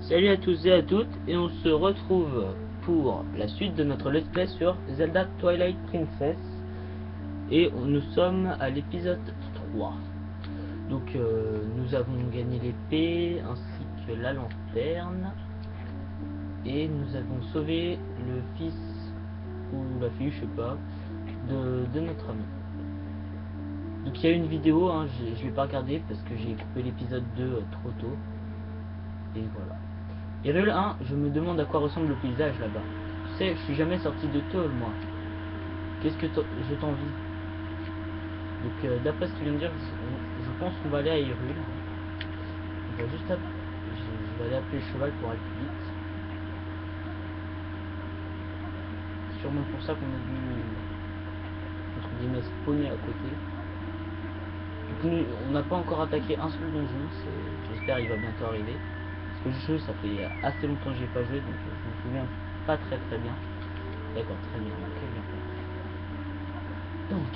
Salut à tous et à toutes, et on se retrouve pour la suite de notre let's play sur Zelda Twilight Princess. Et nous sommes à l'épisode 3. Donc nous avons gagné l'épée ainsi que la lanterne. Et nous avons sauvé le fils ou la fille, je sais pas, de notre ami. Donc il y a une vidéo, hein, je vais pas regarder parce que j'ai coupé l'épisode 2 trop tôt. Et voilà. Hyrule 1, je me demande à quoi ressemble le paysage là-bas. Tu sais, je suis jamais sorti de Toll, moi. Qu'est-ce que je t'envie. Donc d'après ce qu'il vient de dire, je pense qu'on va aller à Hyrule. On va juste je vais aller appeler le cheval pour aller plus vite. C'est sûrement pour ça qu'on a dû, entre guillemets, spawner à côté. Donc on n'a pas encore attaqué un seul donjon. J'espère qu'il va bientôt arriver. Parce que le jeu, ça fait assez longtemps que j'ai pas joué, donc je me souviens pas très bien. D'accord, très bien, ok, bien. Donc,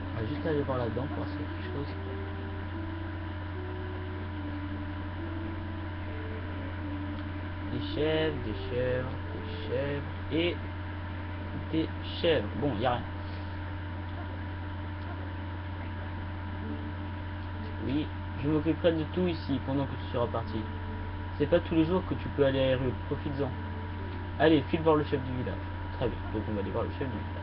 on va juste aller voir là-dedans pour voir s'il y a quelque chose. Des chèvres, des chèvres, des chèvres et des chèvres. Bon, y a rien. Oui, je m'occuperai de tout ici pendant que tu seras parti. C'est pas tous les jours que tu peux aller à Hyrule, profites-en. Allez, file voir le chef du village. Très bien, donc on va aller voir le chef du village.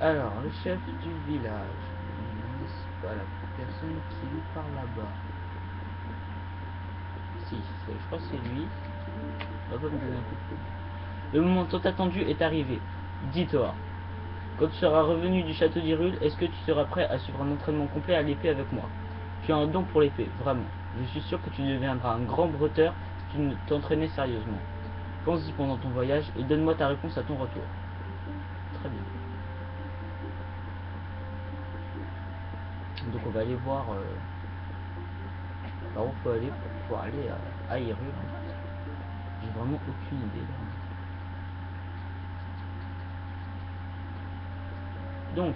Alors, le chef du village. C'est pas la personne qui lui parle là-bas. Si, je crois que c'est lui. On va pas me donner un coup de coude. Le moment tant attendu est arrivé. Dis-toi, quand tu seras revenu du château d'Hyrule, est-ce que tu seras prêt à suivre un entraînement complet à l'épée avec moi? Tu as un don pour l'épée, vraiment. Je suis sûr que tu deviendras un grand bretteur si tu t'entraînais sérieusement. Pense-y pendant ton voyage et donne-moi ta réponse à ton retour. Très bien. Donc on va aller voir par où il faut aller pour pouvoir aller à Hyrule. J'ai vraiment aucune idée là. Donc,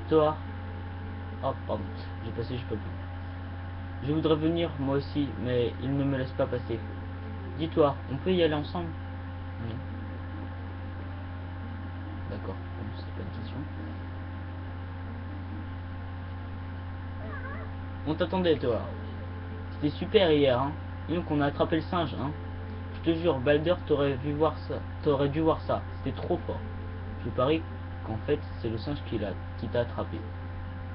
toi, pardon, j'ai passé, je peux plus. Je voudrais venir moi aussi, mais il ne me laisse pas passer. Dis-toi, on peut y aller ensemble? Non. D'accord, c'est pas une question. On t'attendait, toi. C'était super hier, hein. Et donc on a attrapé le singe, hein. Je te jure, Balder, t'aurais dû voir ça. C'était trop fort. Je parie qu'en fait, c'est le singe qui t'a attrapé.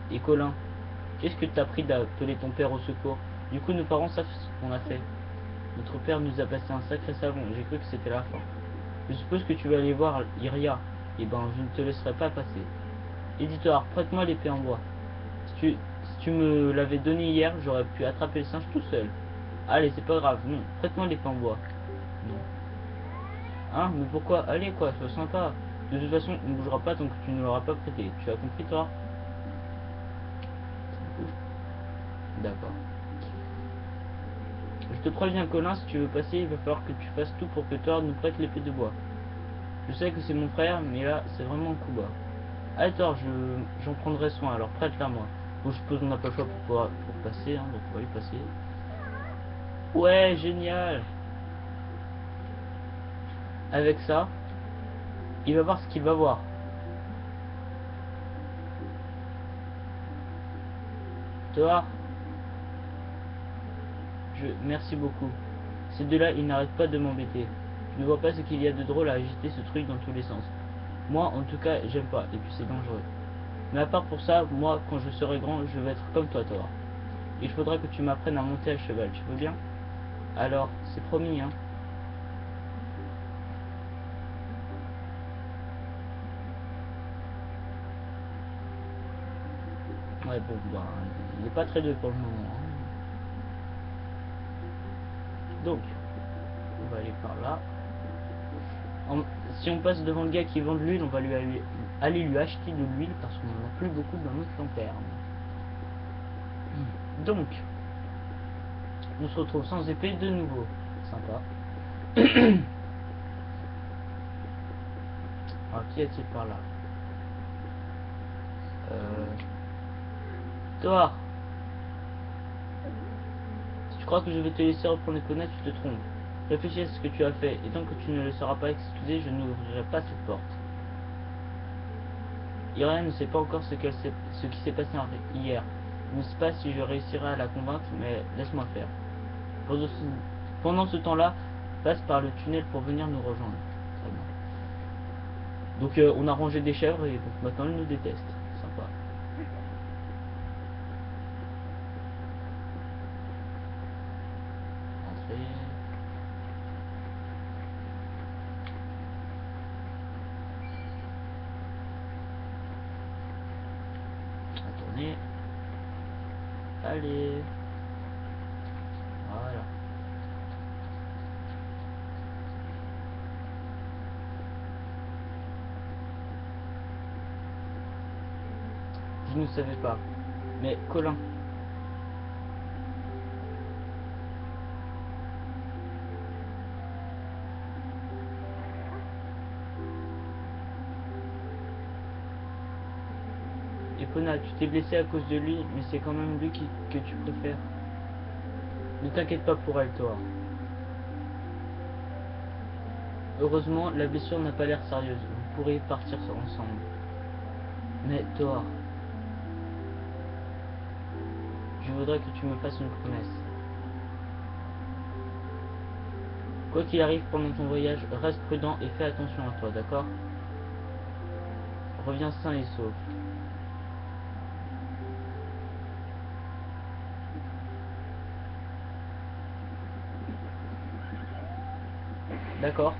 Et Colin, qu'est-ce que t'as pris d'appeler ton père au secours? Du coup, nos parents savent ce qu'on a fait. Notre père nous a passé un sacré savon. J'ai cru que c'était la fin. Je suppose que tu vas aller voir Iria. Eh ben, je ne te laisserai pas passer. Éditeur, prête-moi l'épée en bois. Si tu me l'avais donné hier, j'aurais pu attraper le singe tout seul. Allez, c'est pas grave, non. Prête-moi l'épée en bois. Non. Hein, mais pourquoi? Allez, quoi, sois sympa. De toute façon, on ne bougera pas tant que tu ne l'auras pas prêté. Tu as compris, toi? D'accord. Je te préviens, Colin, si tu veux passer, il va falloir que tu fasses tout pour que Thor nous prête l'épée de bois. Je sais que c'est mon frère, mais là, c'est vraiment un coup bas. Allez, Thor, j'en prendrai soin, alors prête-la moi. Bon, je suppose qu'on n'a pas le choix pour passer, hein, donc on va lui passer. Ouais, génial. Avec ça, il va voir ce qu'il va voir. Thor, merci beaucoup. Ces deux-là, ils n'arrêtent pas de m'embêter. Je ne vois pas ce qu'il y a de drôle à agiter ce truc dans tous les sens. Moi, en tout cas, j'aime pas, et puis c'est dangereux. Mais à part pour ça, moi, quand je serai grand, je vais être comme toi, Thor. Il faudra que tu m'apprennes à monter à cheval, tu veux bien? Alors, c'est promis, hein. Ouais, bon, bah, il n'est pas très dur pour le moment, hein. Donc, on va aller par là. Si on passe devant le gars qui vend de l'huile, on va aller lui acheter de l'huile parce qu'on n'en a plus beaucoup dans notre lanterne. Donc, on se retrouve sans épée de nouveau. Sympa. Alors qui est-il par là? Toi, si tu crois que je vais te laisser reprendre les connaître, tu te trompes. Réfléchis à ce que tu as fait, et tant que tu ne le seras pas excusé, je n'ouvrirai pas cette porte. Irène ne sait pas encore ce qui s'est passé hier. Je ne sais pas si je réussirai à la convaincre, mais laisse-moi faire. Pendant ce temps-là, passe par le tunnel pour venir nous rejoindre. Très bien. Donc on a rangé des chèvres et donc maintenant ils nous détestent. Sympa. Entrer. On va tourner. Allez. Voilà. Je ne savais pas. Mais Colin. Epona, tu t'es blessé à cause de lui, mais c'est quand même lui que tu préfères. Ne t'inquiète pas pour elle, toi. Heureusement, la blessure n'a pas l'air sérieuse. Vous pourrez partir ensemble. Mais Thor, je voudrais que tu me fasses une promesse. Quoi qu'il arrive pendant ton voyage, reste prudent et fais attention à toi, d'accord? Reviens sain et sauf. D'accord.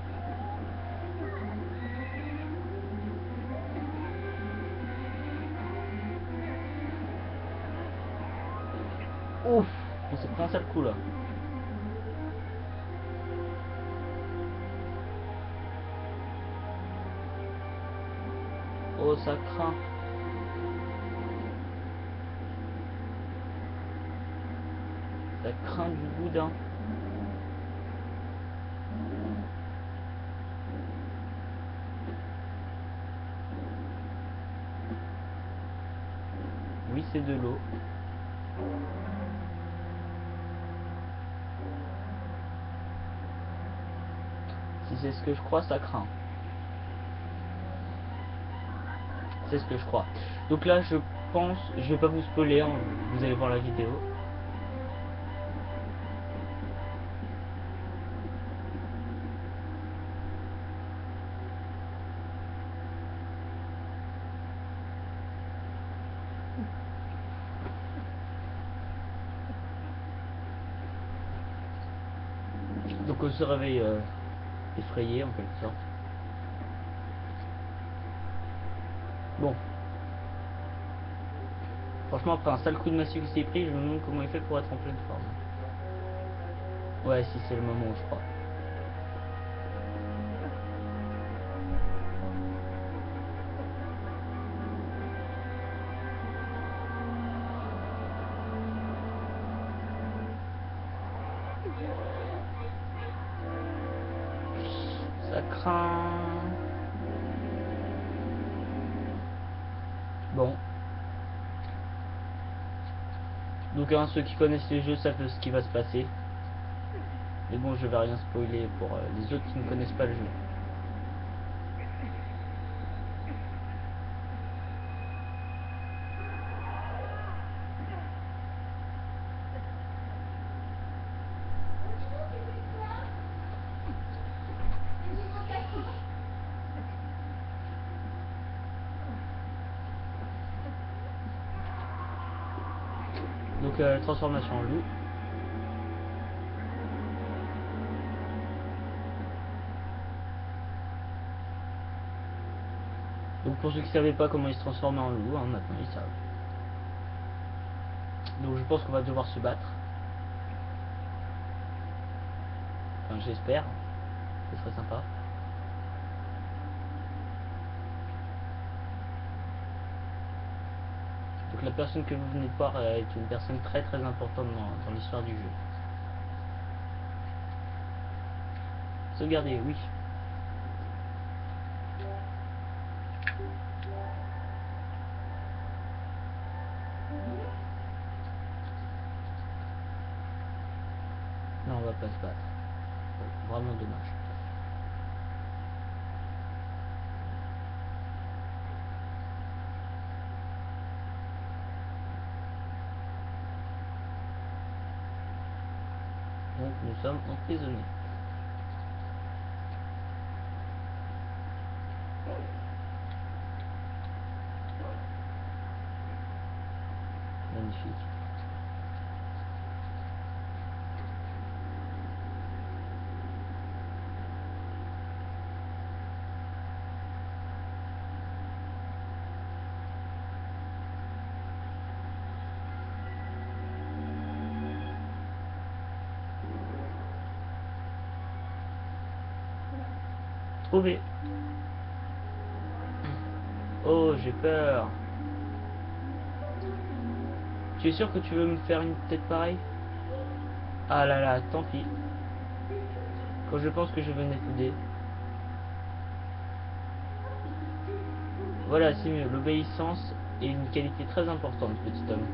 Ouf, on s'est pris un sale coup là. Oh, ça craint. Ça craint du boudin. Oui, c'est de l'eau. Si c'est ce que je crois, ça craint. C'est ce que je crois. Donc là, je pense, je vais pas vous spoiler, hein, vous allez voir la vidéo. Donc on se réveille effrayé en quelque sorte. Bon. Franchement, après un sale coup de massue qui s'est pris, je me demande comment il fait pour être en pleine forme. Ouais, si c'est le moment, je crois. Ça craint. Bon. Donc hein, ceux qui connaissent les jeux savent ce qui va se passer. Mais bon, je vais rien spoiler pour les autres qui ne connaissent pas le jeu. Donc transformation en loup. Donc pour ceux qui ne savaient pas comment il se transformait en loup, hein, maintenant ils savent. Donc je pense qu'on va devoir se battre. Enfin j'espère. Ce serait sympa. Donc la personne que vous venez de voir est une personne très très importante dans l'histoire du jeu. Sauvegarder, oui. Non, on va pas se battre. Vraiment dommage. Donc nous sommes emprisonnés. Magnifique. Trouvé. Oh, j'ai peur. Tu es sûr que tu veux me faire une tête pareille? Ah là là, tant pis. Quand je pense que je venais t'aider. Voilà, c'est mieux. L'obéissance est une qualité très importante, petit homme.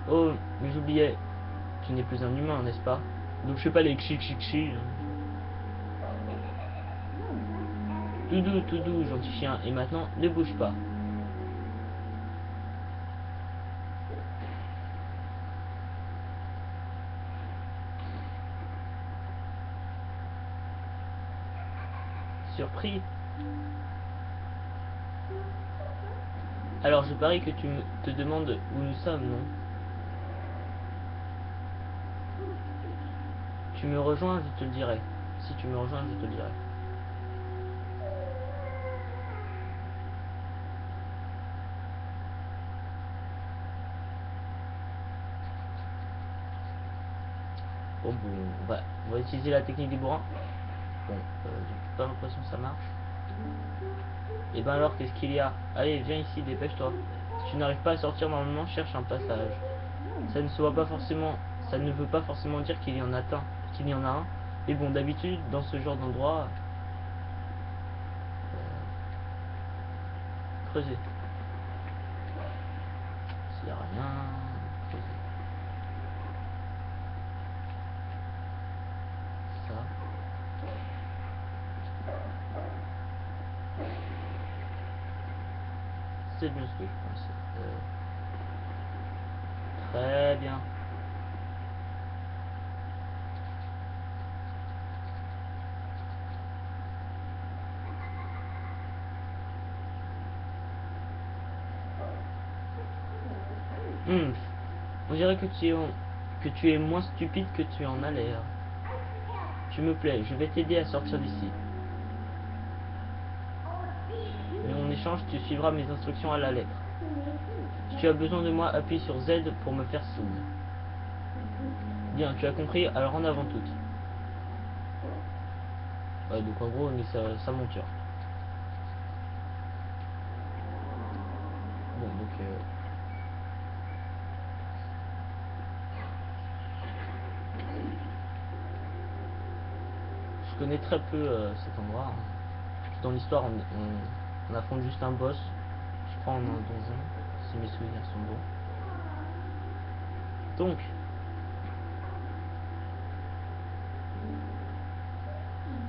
Oh, mais j'oubliais. Tu n'es plus un humain, n'est-ce pas? Donc je fais pas les kchi. Tout doux, gentil chien. Et maintenant, ne bouge pas. Surpris. Alors je parie que tu te demandes où nous sommes, non? Tu me rejoins, je te le dirai. Si tu me rejoins, je te le dirai. Bon, on va utiliser la technique des bourrins. Bon, j'ai pas l'impression que ça marche. Et ben alors, qu'est-ce qu'il y a? Allez, viens ici, dépêche-toi. Si tu n'arrives pas à sortir normalement, cherche un passage. Ça ne se voit pas forcément, ça ne veut pas forcément dire qu'il y en a un. Mais bon, d'habitude, dans ce genre d'endroit, creuser. S'il n'y a rien, creuser. Ça. C'est bien ce que je pensais. Très bien. On dirait que tu es moins stupide que tu en as l'air. Tu me plais, je vais t'aider à sortir d'ici. Mais en échange, tu suivras mes instructions à la lettre. Si tu as besoin de moi, appuie sur Z pour me faire signe. Bien, tu as compris, alors en avant toutes. Ouais, donc en gros, on est sa monture. Bon, donc... je connais très peu cet endroit. Dans l'histoire, on affronte juste un boss. Je crois en un donjon, si mes souvenirs sont bons. Donc...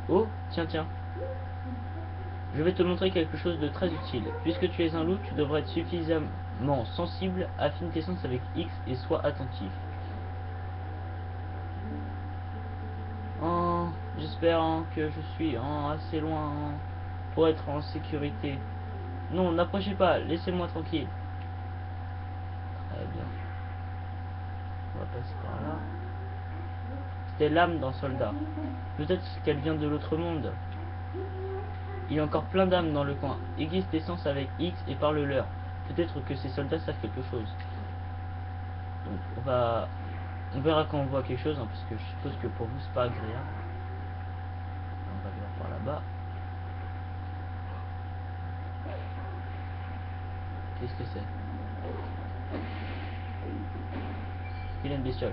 oh, tiens. Je vais te montrer quelque chose de très utile. Puisque tu es un loup, tu devrais être suffisamment sensible, affine tes sens avec X et sois attentif. Oh, j'espère que je suis assez loin pour être en sécurité. Non, n'approchez pas, laissez-moi tranquille. Très bien. On va passer par là. C'était l'âme d'un soldat. Peut-être qu'elle vient de l'autre monde. Il y a encore plein d'âmes dans le coin. Aiguise tes sens avec X et parle-leur. Peut-être que ces soldats savent quelque chose. Donc on verra quand on voit quelque chose, hein, parce que je suppose que pour vous c'est pas agréable. On va aller voir par là-bas. Qu'est-ce que c'est? Il a une bestiole.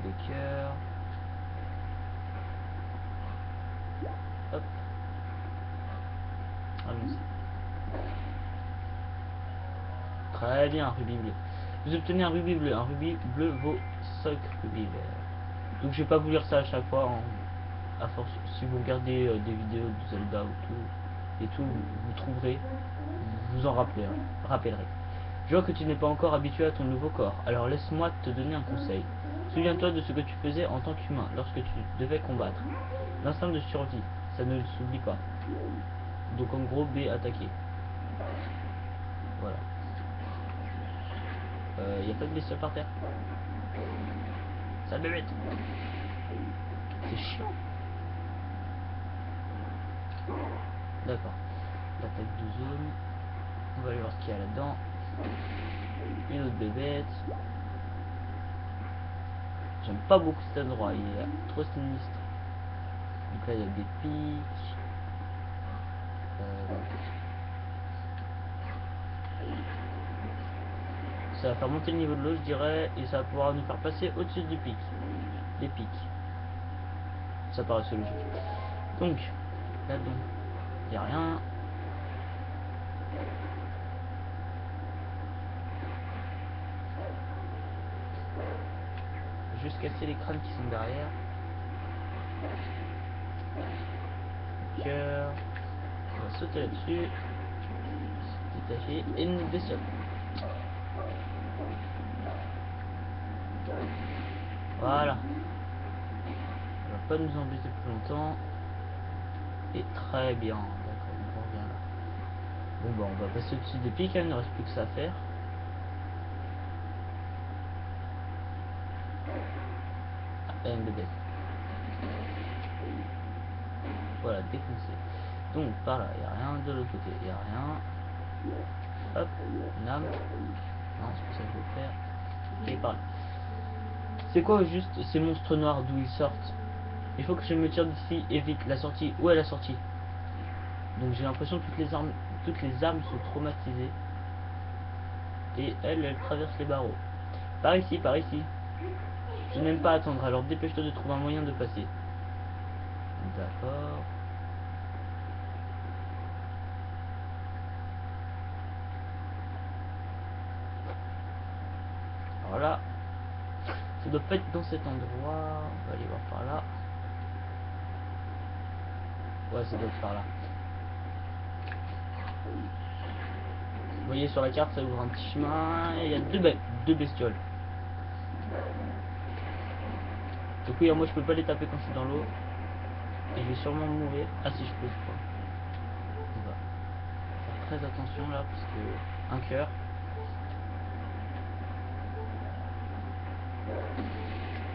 des cœurs. Hop. Allons-y. Très bien, rubis bleu. Vous obtenez un rubis bleu. Un rubis bleu vaut 5 rubis verts. Donc je vais pas vous lire ça à chaque fois. Hein. À force, si vous regardez des vidéos de Zelda ou tout, et tout, vous trouverez, vous en rappellerez. Je vois que tu n'es pas encore habitué à ton nouveau corps, alors laisse-moi te donner un conseil. Souviens-toi de ce que tu faisais en tant qu'humain lorsque tu devais combattre. L'instinct de survie, ça ne s'oublie pas. Donc en gros, B, attaquer. Voilà. Y a pas de bestiole par terre. Ça bébête. C'est chiant. D'accord. L'attaque de zone. On va aller voir ce qu'il y a là-dedans. Une autre bébête. J'aime pas beaucoup cet endroit, il est trop sinistre. Donc là il y a des pics. Ça va faire monter le niveau de l'eau je dirais. Et ça va pouvoir nous faire passer au-dessus du pic. Des pics. Ça paraît logique. Donc, là-dedans, il n'y a rien. Juste casser les crânes qui sont derrière. Cœur. On va sauter là-dessus. Détacher. Et une bestiole. Voilà. On va pas nous embêter plus longtemps. Et très bien. D'accord, on revient là. Bon bah on va passer au-dessus des pics, il ne reste plus que ça à faire. Ah, une bébête. Voilà, défoncé. Donc par là, il n'y a rien, de l'autre côté, il n'y a rien. Hop, une âme. Non, c'est pas ça que je veux faire. Ok, par là. C'est quoi juste ces monstres noirs d'où ils sortent? Il faut que je me tire d'ici et vite. La sortie, où est la sortie? Donc j'ai l'impression que toutes les armes sont traumatisées. Et elle traverse les barreaux. Par ici, par ici. Je n'aime pas attendre, alors dépêche-toi de trouver un moyen de passer. D'accord. Alors là, ça doit pas être dans cet endroit. On va aller voir par là. Ouais, ça doit être par là. Vous voyez sur la carte, ça ouvre un petit chemin. Et il y a deux bestioles. Donc oui, moi je peux pas les taper quand je suis dans l'eau. Et je vais sûrement mourir. Ah si, je peux, je crois. On va faire très attention là, parce que un cœur.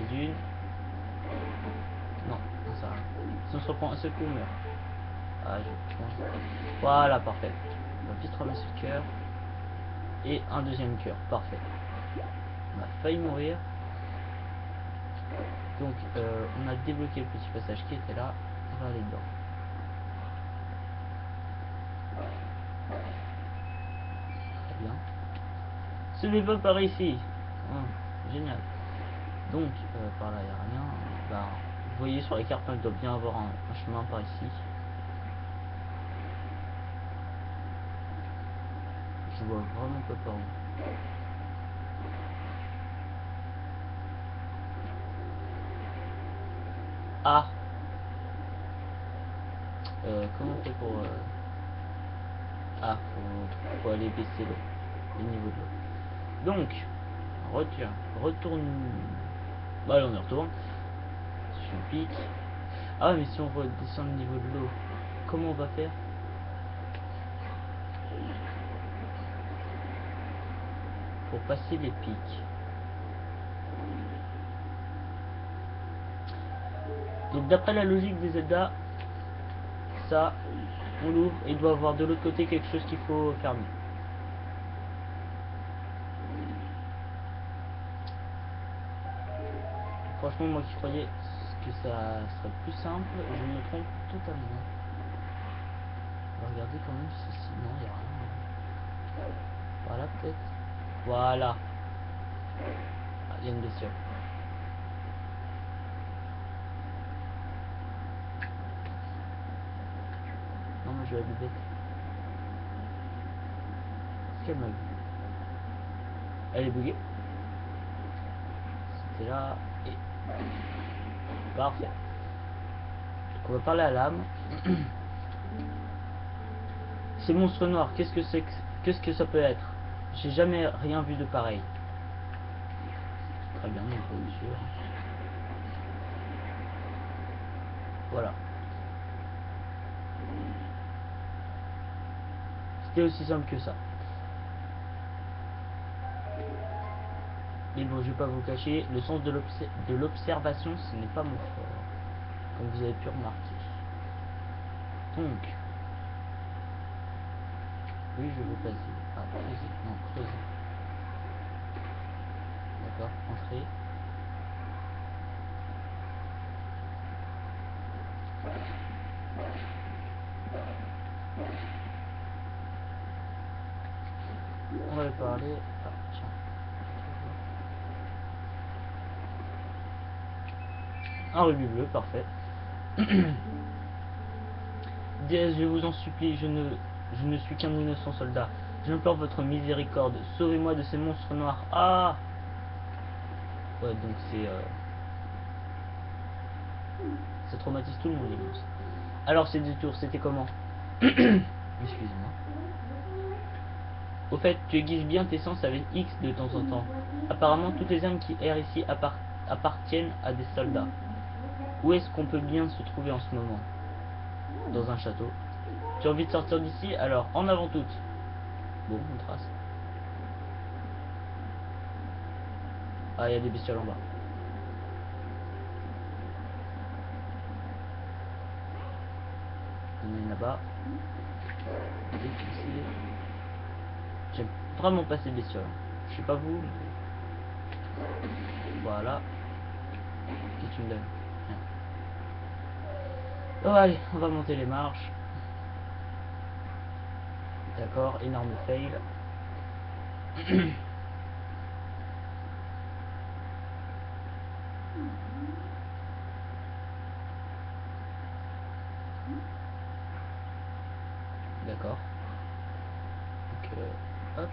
Et d'une. Non, non ça va. Si on se reprend un seul coup, on meurt. Ah, je pense. Voilà, parfait. On va vite ramasser le cœur. Et un deuxième cœur, parfait. On a failli mourir. Donc, on a débloqué le petit passage qui était là. On va aller dedans. Très bien. Ce n'est pas par ici. Oh, génial. Donc, par là, il n'y a rien. Bah, vous voyez sur les cartes, il doit bien avoir un chemin par ici. Je vois vraiment pas par où. Ah, comment on fait pour... Ah, faut aller baisser l'eau. Le niveau de l'eau. Donc, retourne... Bah allez, on y retourne. Je pique. Ah, mais si on redescend le niveau de l'eau, comment on va faire? Pour passer les pics. Donc d'après la logique des Zelda, ça, on l'ouvre et il doit avoir de l'autre côté quelque chose qu'il faut fermer. Franchement, moi qui croyais que ça serait plus simple, je me trompe totalement. On va regarder quand même si... Non, il n'y a rien. Voilà, peut-être. Voilà. Ah, il y a une bestiole. je la bête. Est-ce qu'elle m'a vu? Elle est buggée. C'était là et... Parfait. Donc on va parler à l'âme. Ces monstres noirs, qu'est-ce que c'est, qu'est-ce que ça peut être? J'ai jamais rien vu de pareil. Très bien, donc bien sûr. Voilà. C'était aussi simple que ça. Mais bon, je vais pas vous cacher, le sens de l'observation, ce n'est pas mon fort, comme vous avez pu remarquer. Donc, oui, je veux passer. Ah, creuser, non, creuser. D'accord, entrer. On va parler. Ah, tiens. Un rubis bleu, parfait. Déesse, je vous en supplie, je ne suis qu'un innocent soldat. J'implore votre miséricorde. Sauvez-moi de ces monstres noirs. Ah! Ouais, donc c'est... ça traumatise tout le monde, les monstres. Alors, ces détours, c'était comment? Excusez-moi. Au fait, tu aiguises bien tes sens avec X de temps en temps. Apparemment, toutes les âmes qui errent ici appartiennent à des soldats. Où est-ce qu'on peut bien se trouver en ce moment? Dans un château. Tu as envie de sortir d'ici? Alors, en avant toutes. Bon, on trace. Ah, il y a des bestioles en bas. Il y en a là-bas. J'aime vraiment pas ces bestioles. Je sais pas vous, mais... Voilà. Qu'est-ce que tu me donnes? Rien. Oh, allez, on va monter les marches. D'accord, énorme fail. D'accord. Donc, hop.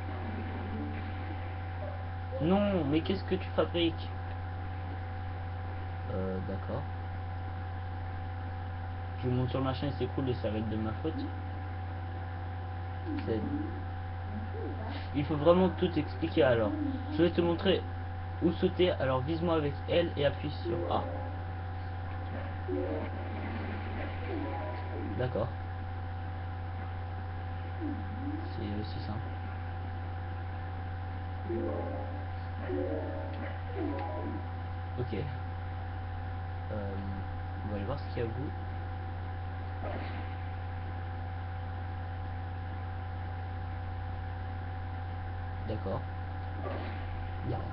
Non, mais qu'est-ce que tu fabriques? D'accord. Je monte sur le machin, il s'écroule et ça va être de ma faute. Il faut vraiment tout expliquer alors. Je vais te montrer où sauter, alors vise-moi avec L et appuie sur A. D'accord. C'est aussi simple. Ok. On va aller voir ce qu'il y a au bout. D'accord. Il y a rien.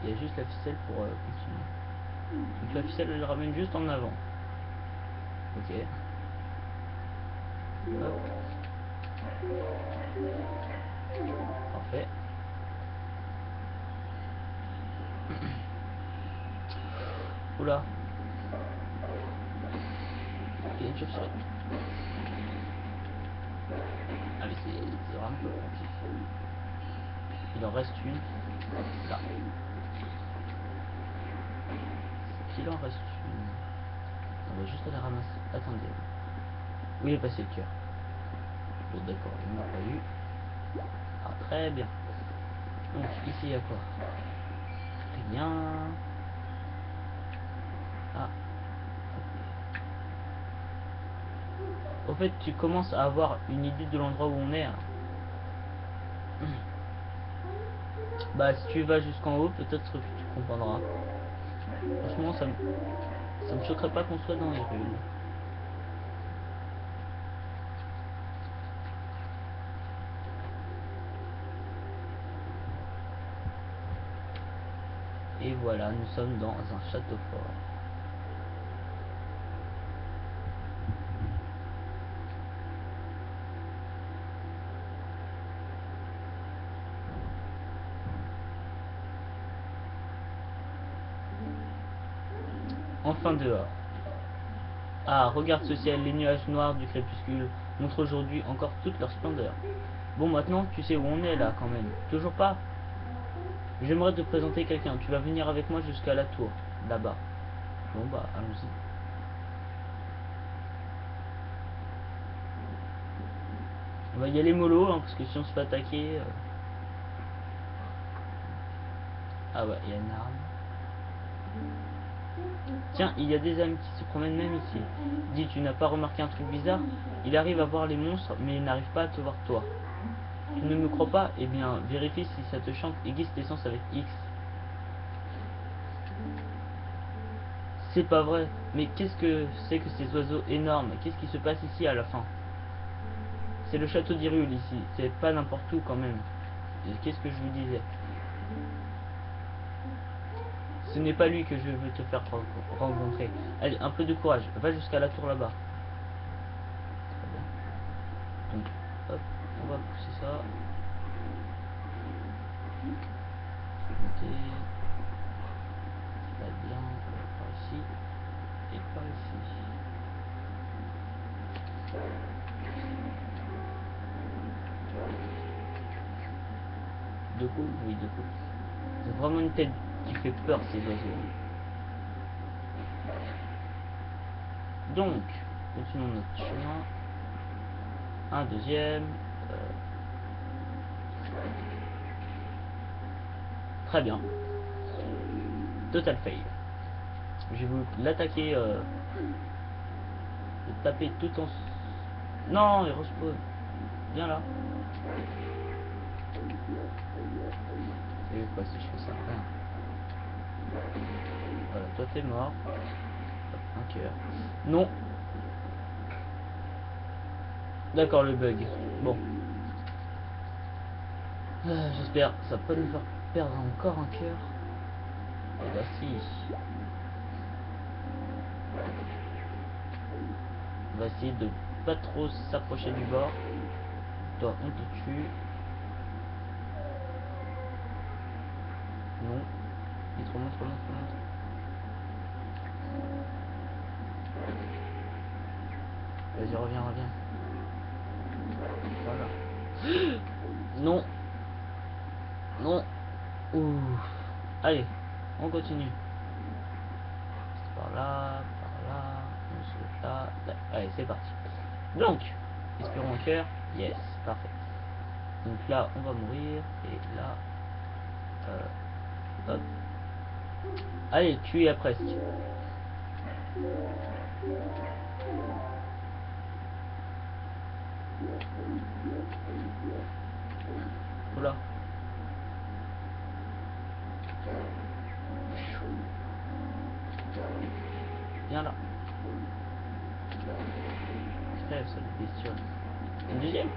Il y a juste la ficelle pour continuer. Donc la ficelle elle ramène juste en avant. Ok. Hop. Parfait. Oula. Il y a une chauve-souris. Ah mais c'est vraiment pas pratique. Il en reste une. Là. S'il en reste une. On va juste aller ramasser. Attendez. Où il est passé le cœur? Bon d'accord, il n'en a pas eu. Ah très bien. Donc ici il y a quoi? Rien. Ah. Au fait tu commences à avoir une idée de l'endroit où on est. Hein. Bah si tu vas jusqu'en haut, peut-être que tu comprendras. Franchement ça me choquerait pas qu'on soit dans les rues. Et voilà, nous sommes dans un château fort. Enfin dehors. Ah, regarde ce ciel, les nuages noirs du crépuscule montrent aujourd'hui encore toute leur splendeur. Bon, maintenant, tu sais où on est là, quand même. Toujours pas? J'aimerais te présenter quelqu'un. Tu vas venir avec moi jusqu'à la tour, là-bas. Bon, bah, allons-y. On va y aller mollo, hein, parce que si on se fait attaquer... Ah ouais, il y a une arme. Tiens, il y a des âmes qui se promènent même ici. Dis, tu n'as pas remarqué un truc bizarre? Il arrive à voir les monstres, mais il n'arrive pas à te voir toi. Tu ne me crois pas? Eh bien, vérifie si ça te chante aiguise l'essence avec X. C'est pas vrai. Mais qu'est-ce que c'est que ces oiseaux énormes? Qu'est-ce qui se passe ici à la fin? C'est le château d'Hyrule ici. C'est pas n'importe où quand même. Qu'est-ce que je vous disais? Ce n'est pas lui que je veux te faire rencontrer. Allez, un peu de courage. Va jusqu'à la tour là-bas. Très bien. Donc, hop, on va pousser ça. Monter. Très bien. Par ici. Et par ici. Deux coups? Oui, deux coups. C'est vraiment une tête qui fait peur, ces oiseaux. Donc, continuons notre chemin. Un deuxième. Très bien. Total fail. Je vais vous l'attaquer. Le taper tout en... Non, il respawn. Viens là. Et quoi si je fais ça? Rien. Voilà, toi t'es mort. Hop, un cœur. Non. D'accord, le bug. Bon. J'espère que ça va pas nous faire perdre encore un cœur. Et bah si. On va essayer de pas trop s'approcher du bord. Toi, on te tue. Non. Il te remonte, remonte, remonte. Vas-y, reviens, reviens. Voilà. Non. Non. Ouh. Allez, on continue. Par là, on saute là. Allez, c'est parti. Donc, espérons un cœur. Yes, parfait. Donc là, on va mourir. Et là, hop. Allez, tu y es presque. Oula. Viens là. Crève, ça le bestiole. Une deuxième.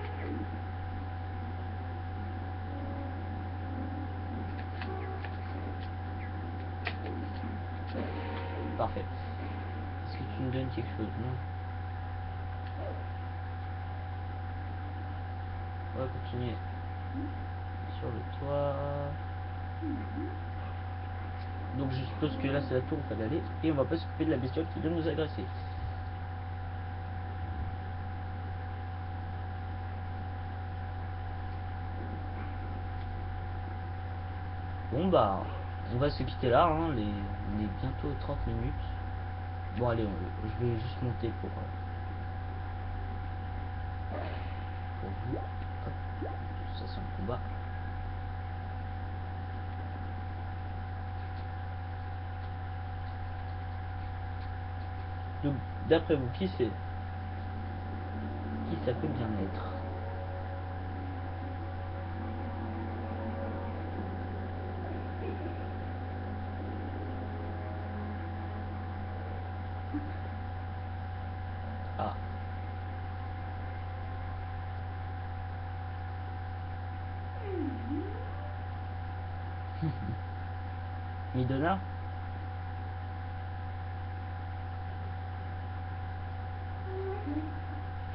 Parfait. Est-ce que tu me donnes quelque chose? Non. On va continuer sur le toit. Donc je suppose que là c'est la tour où il fallait aller. Et on va pas s'occuper de la bestiole qui vient nous agresser. Bon bah, on va se quitter là, hein, on est bientôt 30 minutes. Bon allez, je vais juste monter pour vous. Hop, ça c'est un combat. Donc d'après vous, qui c'est? Qui ça peut bien être? Ah. Midona?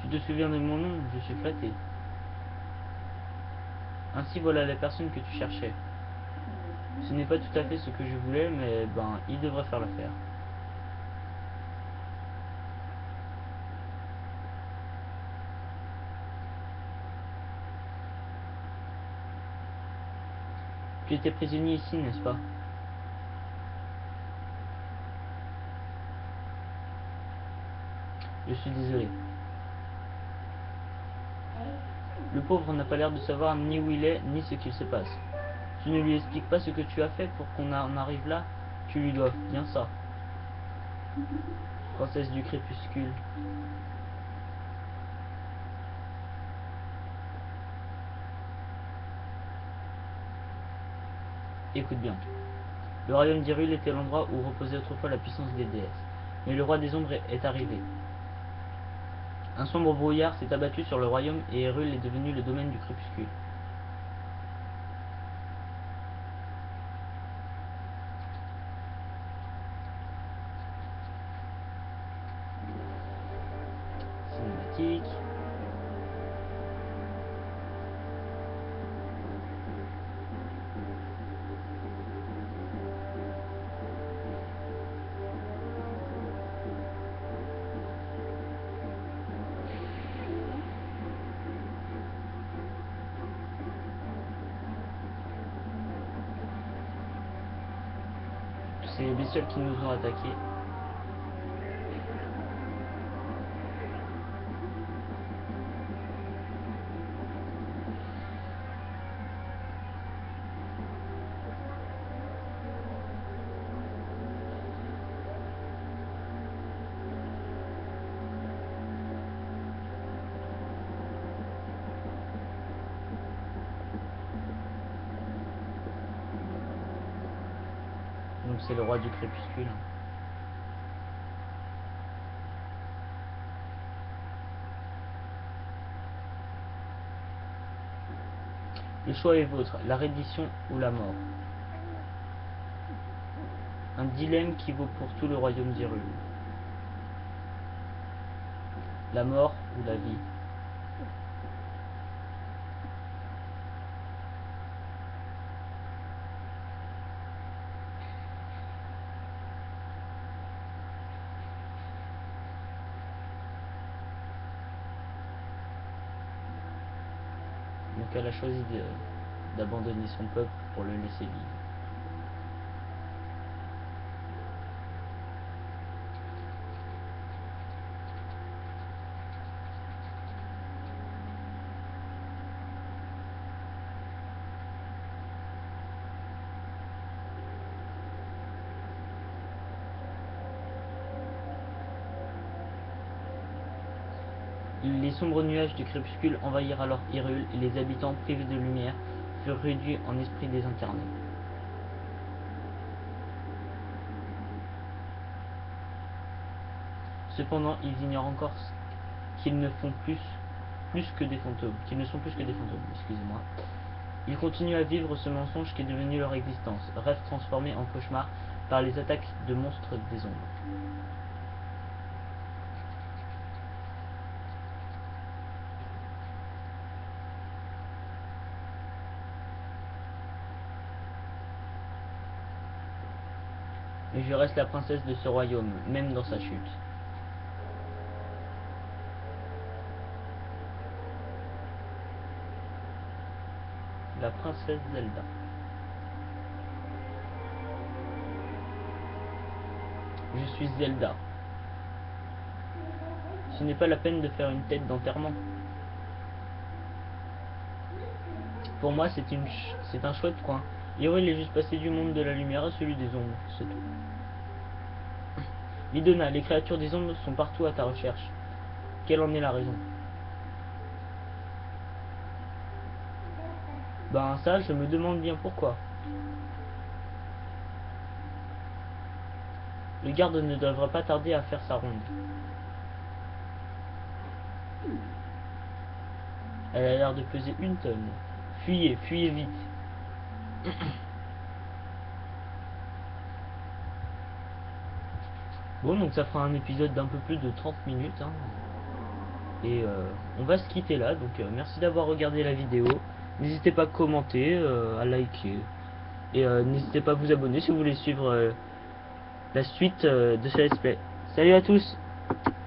Tu te souviens de mon nom? Je suis flatté. Ainsi voilà la personne que tu cherchais. Ce n'est pas tout à fait ce que je voulais, mais ben, il devrait faire l'affaire. Tu étais prisonnier ici, n'est-ce pas? Je suis désolé. Le pauvre n'a pas l'air de savoir ni où il est, ni ce qu'il se passe. Tu ne lui expliques pas ce que tu as fait pour qu'on en arrive là? Tu lui dois bien ça. Princesse du crépuscule. Écoute bien. Le royaume d'Hyrule était l'endroit où reposait autrefois la puissance des déesses. Mais le roi des ombres est arrivé. Un sombre brouillard s'est abattu sur le royaume et Hyrule est devenu le domaine du crépuscule. Cinématique. C'est les bestioles qui nous ont attaqués. Donc c'est le roi du crépuscule. Le choix est vôtre, la reddition ou la mort. Un dilemme qui vaut pour tout le royaume d'Hyrule. La mort ou la vie. Donc elle a choisi d'abandonner son peuple pour le laisser vivre. Les sombres nuages du crépuscule envahirent alors Hyrule et les habitants, privés de lumière, furent réduits en esprits désincarnés. Cependant, ils ignorent encore qu'ils ne font plus que des fantômes, excusez-moi. Ils continuent à vivre ce mensonge qui est devenu leur existence, rêve transformé en cauchemar par les attaques de monstres des ombres. Mais je reste la princesse de ce royaume, même dans sa chute. La princesse Zelda. Je suis Zelda. Ce n'est pas la peine de faire une tête d'enterrement. Pour moi, c'est un chouette coin. Hyrule est juste passé du monde de la lumière à celui des ombres, c'est tout. Lidona, les créatures des ombres sont partout à ta recherche. Quelle en est la raison? Ben ça, je me demande bien pourquoi. Le garde ne devrait pas tarder à faire sa ronde. Elle a l'air de peser 1 tonne. Fuyez, fuyez vite. Bon, donc ça fera un épisode d'un peu plus de 30 minutes. Hein. Et on va se quitter là. Donc merci d'avoir regardé la vidéo. N'hésitez pas à commenter, à liker. Et n'hésitez pas à vous abonner si vous voulez suivre la suite de ce let's play. Salut à tous!